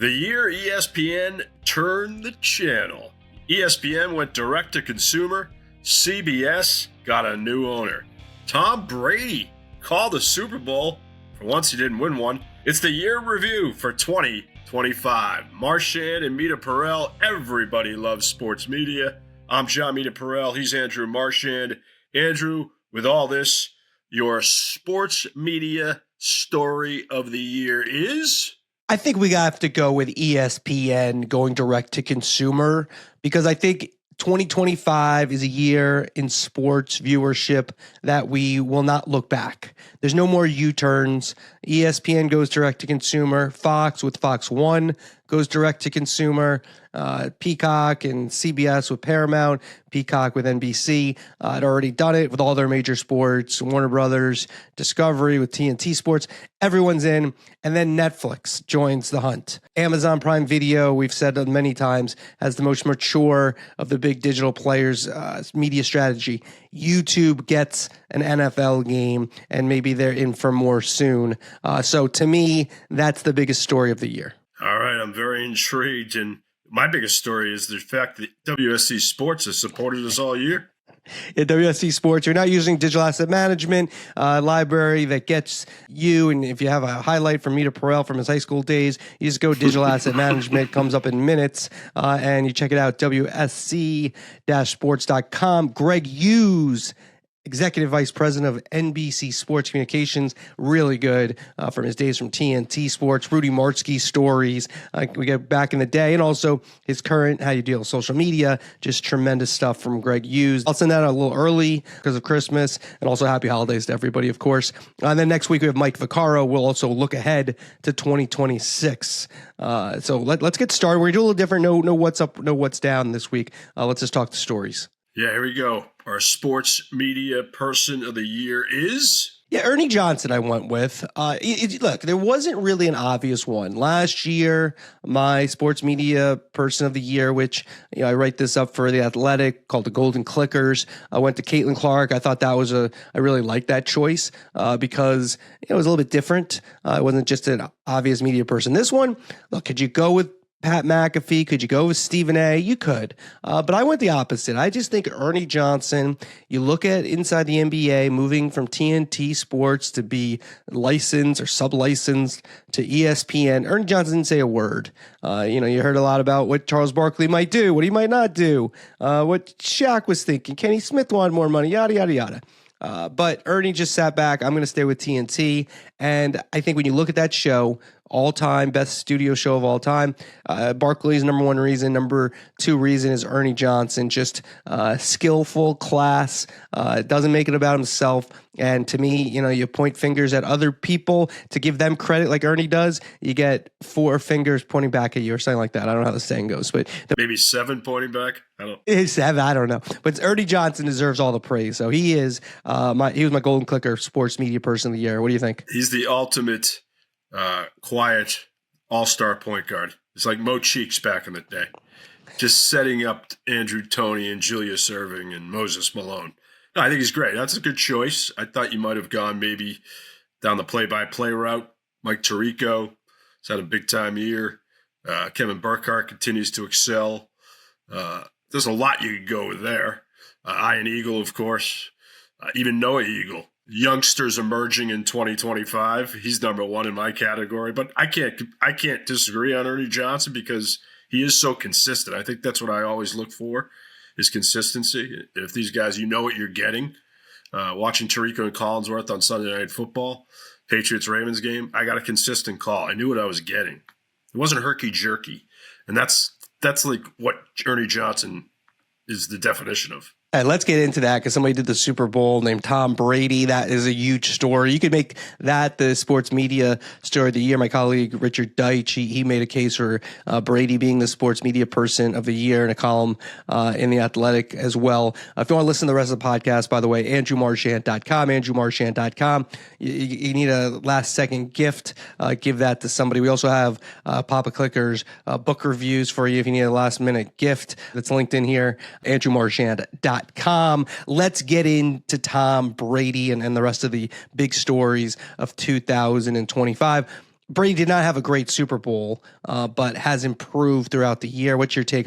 The year ESPN turned the channel. ESPN went direct to consumer. CBS got a new owner. Tom Brady called the Super Bowl. For once, he didn't win one. It's the year review for 2025. Marchand and Meterparel. Everybody loves sports media. I'm John Meterparel. He's Andrew Marchand. Andrew, with all this, your sports media story of the year is? I think we have to go with ESPN going direct to consumer because I think 2025 is a year in sports viewership that we will not look back. There's no more U-turns. ESPN goes direct to consumer. Fox with Fox One goes direct to consumer. Peacock and CBS with Paramount. Peacock with NBC. Had already done it with all their major sports. Warner Brothers, Discovery with TNT Sports. Everyone's in. And then Netflix joins the hunt. Amazon Prime Video, we've said many times, has the most mature of the big digital players' media strategy. YouTube gets an NFL game, and maybe they're in for more soon. So to me, that's the biggest story of the year. All right, I'm very intrigued. And my biggest story is the fact that WSC Sports has supported us all year. At WSC Sports, you're not using digital asset management library that gets you, and if you have a highlight from Meterparel from his high school days, you just go digital asset management, comes up in minutes, and you check it out, WSC-sports.com. Greg Hughes, Executive Vice President of NBC Sports Communications, really good from his days from TNT Sports, Rudy Martzke's stories we get back in the day, and also his current how you deal with social media, just tremendous stuff from Greg Hughes. I'll send that out a little early because of Christmas, and also happy holidays to everybody, of course. And then next week we have Mike Vaccaro. We'll also look ahead to 2026. So let's get started. We're going to do a little different. No what's up, no what's down this week. Let's just talk the stories. Yeah, here we go. Our sports media person of the year is? Yeah, Ernie Johnson I went with. Look, there wasn't really an obvious one. Last year, my sports media person of the year, which I write this up for The Athletic, called the Golden Clickers. I went to Caitlin Clark. I thought that was I really liked that choice because it was a little bit different. It wasn't just an obvious media person. This one, look, could you go with Pat McAfee? Could you go with Stephen A? You could. But I went the opposite. I just think Ernie Johnson, you look at inside the NBA, moving from TNT Sports to be licensed or sub-licensed to ESPN. Ernie Johnson didn't say a word. You heard a lot about what Charles Barkley might do, what he might not do, what Shaq was thinking. Kenny Smith wanted more money, yada, yada, yada. But Ernie just sat back. I'm going to stay with TNT. And I think when you look at that show, all-time, best studio show of all time, Barkley's number one reason. Number two reason is Ernie Johnson, just skillful, class, doesn't make it about himself. And to me, you point fingers at other people to give them credit like Ernie does. You get 4 fingers pointing back at you or something like that. I don't know how the saying goes, but maybe 7 pointing back. It's 7. I don't know. But Ernie Johnson deserves all the praise. So he is he was my Golden Clicker sports media person of the year. What do you think? He's the ultimate quiet all-star point guard. It's like Mo Cheeks back in the day, just setting up Andrew Toney and Julius Erving and Moses Malone. No, I think he's great. That's a good choice. I thought you might have gone maybe down the play-by-play route. Mike Tirico has had a big-time year. Kevin Burkhardt continues to excel. There's a lot you could go with there. Ian Eagle, of course. Even Noah Eagle. Youngsters emerging in 2025. He's number one in my category. But I can't disagree on Ernie Johnson because he is so consistent. I think that's what I always look for, is consistency. If these guys, you know what you're getting. Watching Tirico and Collinsworth on Sunday Night Football, Patriots-Ravens game, I got a consistent call. I knew what I was getting. It wasn't herky-jerky. And that's like what Ernie Johnson is the definition of. And let's get into that because somebody did the Super Bowl named Tom Brady. That is a huge story. You could make that the sports media story of the year. My colleague Richard Deitch, he made a case for Brady being the sports media person of the year in a column in The Athletic as well. If you want to listen to the rest of the podcast, by the way, andrewmarchand.com, andrewmarchand.com. You need a last second gift. Give that to somebody. We also have Papa Clickers book reviews for you if you need a last minute gift. That's linked in here, andrewmarchand.com. Let's get into Tom Brady and the rest of the big stories of 2025. Brady did not have a great Super Bowl, but has improved throughout the year. What's your take